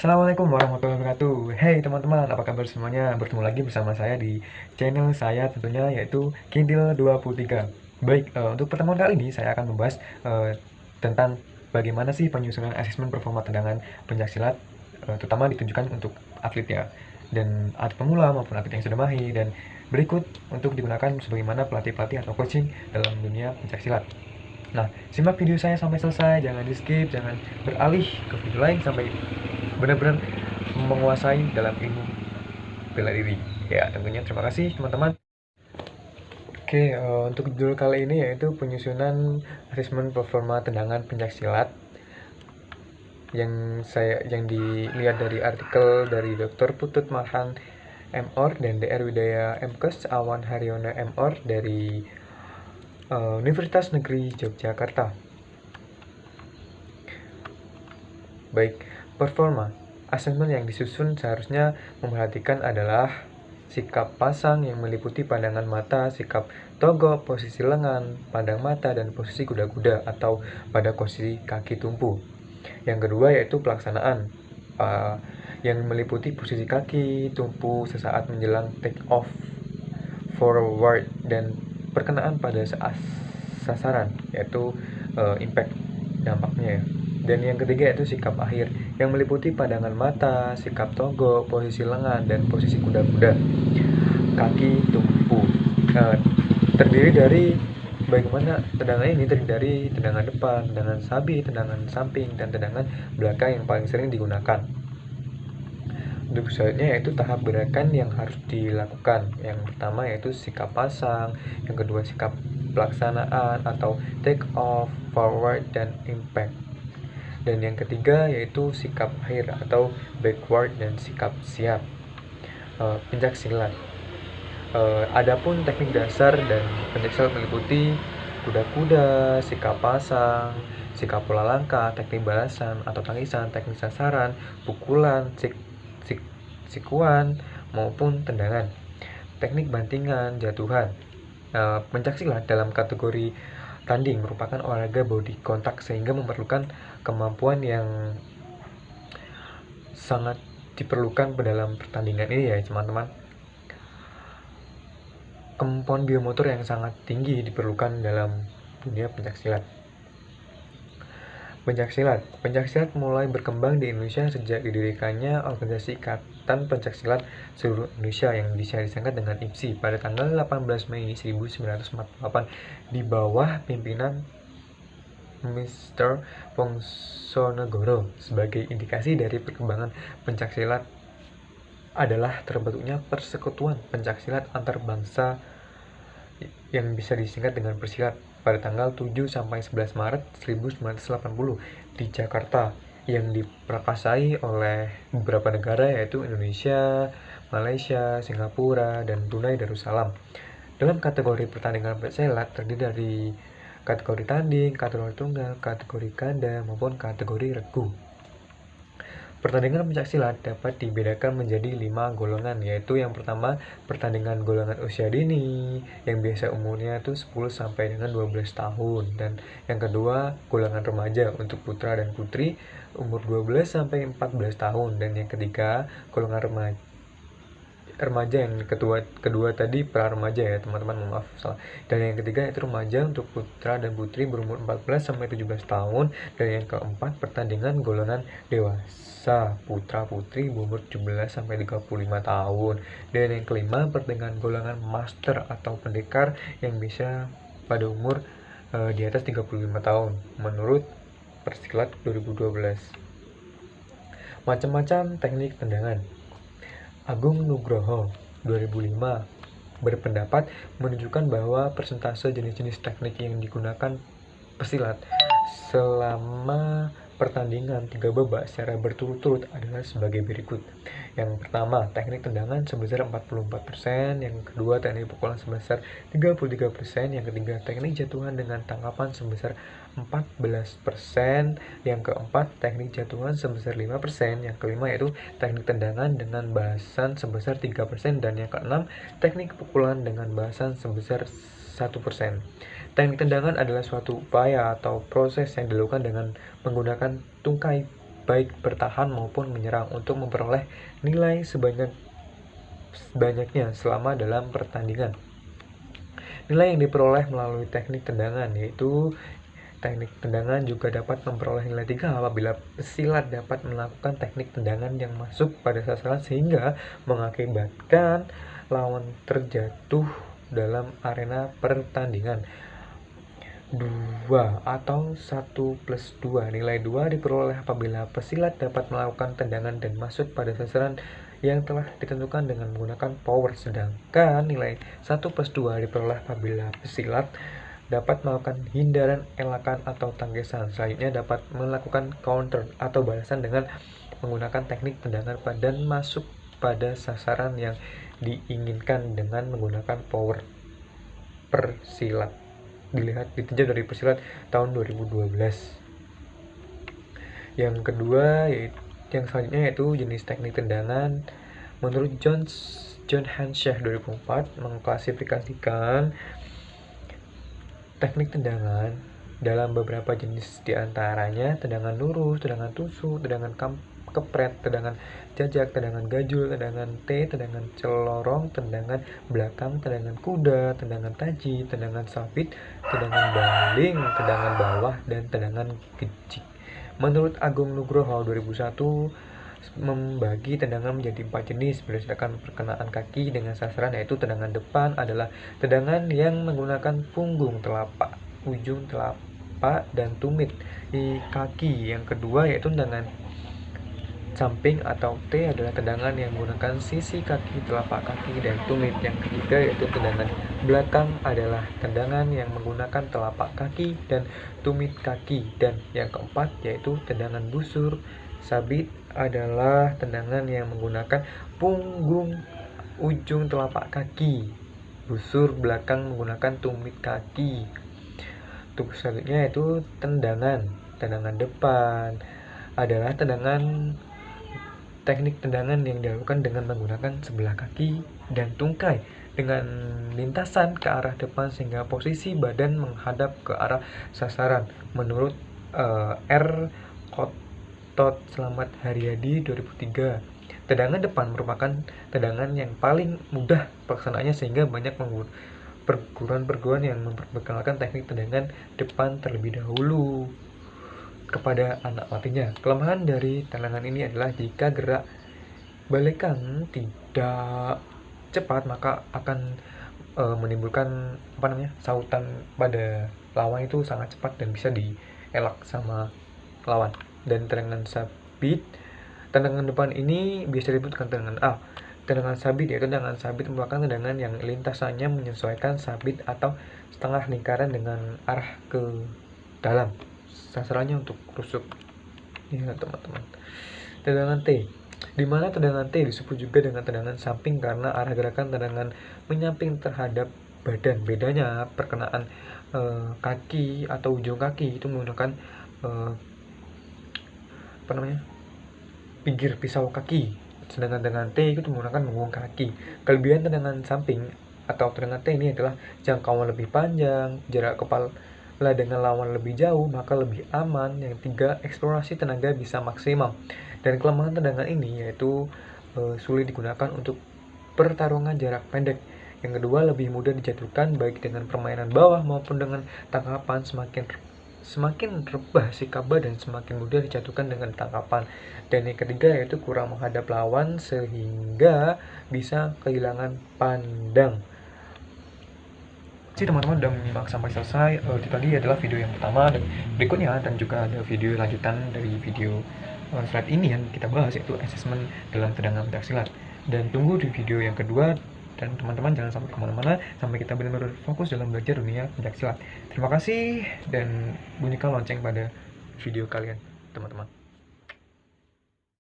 Assalamualaikum warahmatullahi wabarakatuh. Hey teman-teman, apa kabar semuanya? Bertemu lagi bersama saya di channel saya tentunya, yaitu Kintil23. Baik, untuk pertemuan kali ini saya akan membahas tentang bagaimana sih penyusunan asesmen performa tendangan pencaksilat, terutama ditujukan untuk atlet ya, dan atlet pemula maupun atlet yang sudah mahir, dan berikut untuk digunakan sebagaimana pelatih-pelatih atau coaching dalam dunia pencaksilat. Nah, simak video saya sampai selesai, jangan di skip, jangan beralih ke video lain sampai benar-benar menguasai dalam ilmu bela diri. Ya, tentunya terima kasih teman-teman. Oke, untuk judul kali ini yaitu penyusunan asesmen performa tendangan pencaksilat yang dilihat dari artikel dari Dr. Putut Marhan MOr dan DR Widaya MKes Awan Haryona MOr dari Universitas Negeri Yogyakarta. Baik, performa asesmen yang disusun seharusnya memperhatikan adalah sikap pasang yang meliputi pandangan mata, sikap togok, posisi lengan, pandang mata, dan posisi kuda-kuda atau pada posisi kaki tumpu. Yang kedua yaitu pelaksanaan yang meliputi posisi kaki tumpu sesaat menjelang take off forward dan perkenaan pada sasaran yaitu impact dampaknya ya. Dan yang ketiga yaitu sikap akhir yang meliputi pandangan mata, sikap togok, posisi lengan, dan posisi kuda-kuda. Kaki tumpu terdiri dari bagaimana tendangan ini terdiri dari tendangan depan, tendangan sabi, tendangan samping, dan tendangan belakang yang paling sering digunakan. Untuk selanjutnya yaitu tahap gerakan yang harus dilakukan. Yang pertama yaitu sikap pasang, yang kedua sikap pelaksanaan atau take off, forward, dan impact. Dan yang ketiga yaitu sikap akhir atau backward dan sikap siap. Pencaksilat. Adapun teknik dasar dan pencaksilat meliputi kuda-kuda, sikap pasang, sikap pola langkah, teknik balasan atau tangisan, teknik sasaran, pukulan, sikuan maupun tendangan. Teknik bantingan, jatuhan. Pencaksilat dalam kategori tanding merupakan olahraga body contact sehingga memerlukan kemampuan yang sangat diperlukan dalam pertandingan ini ya teman-teman. Kemampuan biomotor yang sangat tinggi diperlukan dalam dunia pencaksilat. Pencaksilat mulai berkembang di Indonesia sejak didirikannya Organisasi Ikatan Pencaksilat Seluruh Indonesia yang bisa disingkat dengan IPSI pada tanggal 18 Mei 1948 di bawah pimpinan Mr. Pongsonegoro. Sebagai indikasi dari perkembangan pencaksilat adalah terbentuknya Persekutuan Pencaksilat Antar Bangsa yang bisa disingkat dengan Persilat pada tanggal 7 sampai 11 Maret 1980 di Jakarta yang diprakarsai oleh beberapa negara yaitu Indonesia, Malaysia, Singapura, dan Brunei Darussalam. Dalam kategori pertandingan pencaksilat terdiri dari kategori tanding, kategori tunggal, kategori ganda, maupun kategori regu. Pertandingan pencaksilat dapat dibedakan menjadi 5 golongan, yaitu yang pertama pertandingan golongan usia dini yang biasa umurnya itu 10 sampai dengan 12 tahun, dan yang kedua golongan remaja untuk putra dan putri umur 12 sampai 14 tahun, dan yang ketiga golongan remaja yang kedua tadi pra remaja ya teman-teman, maaf salah. Dan yang ketiga itu remaja untuk putra dan putri berumur 14 sampai 17 tahun, dan yang keempat pertandingan golongan dewasa putra putri berumur 17 sampai 35 tahun, dan yang kelima pertandingan golongan master atau pendekar yang bisa pada umur di atas 35 tahun menurut Persilat 2012. Macam-macam teknik tendangan. Agung Nugroho 2005 berpendapat menunjukkan bahwa persentase jenis-jenis teknik yang digunakan pesilat selama pertandingan 3 babak secara berturut-turut adalah sebagai berikut. Yang pertama, teknik tendangan sebesar 44%, yang kedua teknik pukulan sebesar 33%, yang ketiga teknik jatuhan dengan tangkapan sebesar 14%, yang keempat teknik jatuhan sebesar 5%, yang kelima yaitu teknik tendangan dengan bahasan sebesar 3%, dan yang keenam teknik pukulan dengan bahasan sebesar 1%. Teknik tendangan adalah suatu upaya atau proses yang dilakukan dengan menggunakan tungkai baik bertahan maupun menyerang untuk memperoleh nilai sebanyaknya selama dalam pertandingan. Nilai yang diperoleh melalui teknik tendangan, yaitu teknik tendangan juga dapat memperoleh nilai 3 apabila pesilat dapat melakukan teknik tendangan yang masuk pada sasaran sehingga mengakibatkan lawan terjatuh dalam arena pertandingan. 2 atau 1+2. Nilai 2 diperoleh apabila pesilat dapat melakukan tendangan dan masuk pada sasaran yang telah ditentukan dengan menggunakan power, sedangkan nilai 1+2 diperoleh apabila pesilat dapat melakukan hindaran, elakan, atau tangkisan. Selanjutnya dapat melakukan counter atau balasan dengan menggunakan teknik tendangan dan masuk pada sasaran yang diinginkan dengan menggunakan power persilat. Ditinjau dari persilat tahun 2012. Yang kedua yang selanjutnya yaitu jenis teknik tendangan. Menurut John Hanshaw 2004 mengklasifikasikan teknik tendangan dalam beberapa jenis, diantaranya tendangan lurus, tendangan tusuk, tendangan kepret, tendangan jajak, tendangan gajul, tendangan T, tendangan celorong, tendangan belakang, tendangan kuda, tendangan taji, tendangan sabit, tendangan baling, tendangan bawah, dan tendangan gejik. Menurut Agung Nugroho 2001 membagi tendangan menjadi 4 jenis berdasarkan perkenaan kaki dengan sasaran, yaitu tendangan depan adalah tendangan yang menggunakan punggung, telapak, ujung telapak, dan tumit di kaki. Yang kedua yaitu tendangan samping atau T adalah tendangan yang menggunakan sisi kaki, telapak kaki, dan tumit. Yang ketiga yaitu tendangan belakang adalah tendangan yang menggunakan telapak kaki dan tumit kaki. Dan yang keempat yaitu tendangan busur sabit adalah tendangan yang menggunakan punggung, ujung telapak kaki. Busur belakang menggunakan tumit kaki. Untuk selanjutnya yaitu tendangan depan adalah teknik tendangan yang dilakukan dengan menggunakan sebelah kaki dan tungkai dengan lintasan ke arah depan sehingga posisi badan menghadap ke arah sasaran. Menurut R. Tot Slamet Haryadi 2003, tendangan depan merupakan tendangan yang paling mudah pelaksanaannya sehingga banyak perguruan-perguruan yang memperkenalkan teknik tendangan depan terlebih dahulu kepada anak latihnya. Kelemahan dari tendangan ini adalah jika gerak balikan tidak cepat maka akan menimbulkan sautan pada lawan itu sangat cepat dan bisa dielak sama lawan. Dan tendangan sabit, tendangan depan ini biasa disebut dengan tendangan A. Tendangan sabit yaitu tendangan sabit merupakan tendangan yang lintasannya menyesuaikan sabit atau setengah lingkaran dengan arah ke dalam. Sasarannya untuk rusuk. Ya teman-teman. Tendangan T, di mana tendangan T disebut juga dengan tendangan samping karena arah gerakan tendangan menyamping terhadap badan. Bedanya perkenaan kaki atau ujung kaki itu menggunakan pinggir pisau kaki, sedangkan tendangan T itu menggunakan punggung kaki. Kelebihan tendangan samping atau tendangan T ini adalah jangkauan lebih panjang, jarak kepala dengan lawan lebih jauh, maka lebih aman. Yang tiga, eksplorasi tenaga bisa maksimal. Dan kelemahan tendangan ini yaitu sulit digunakan untuk pertarungan jarak pendek. Yang kedua, lebih mudah dijatuhkan baik dengan permainan bawah maupun dengan tangkapan. Semakin rebah sikap badan semakin mudah dijatuhkan dengan tangkapan. Dan yang ketiga yaitu kurang menghadap lawan sehingga bisa kehilangan pandang. Teman-teman udah menyimak sampai selesai. Itu tadi adalah video yang pertama, dan berikutnya dan juga ada video lanjutan dari video slide ini yang kita bahas, yaitu asesmen dalam tendangan pencaksilat. Dan tunggu di video yang kedua, dan teman-teman jangan sampai kemana-mana sampai kita benar-benar fokus dalam belajar dunia pencaksilat. Terima kasih, dan bunyikan lonceng pada video kalian teman-teman.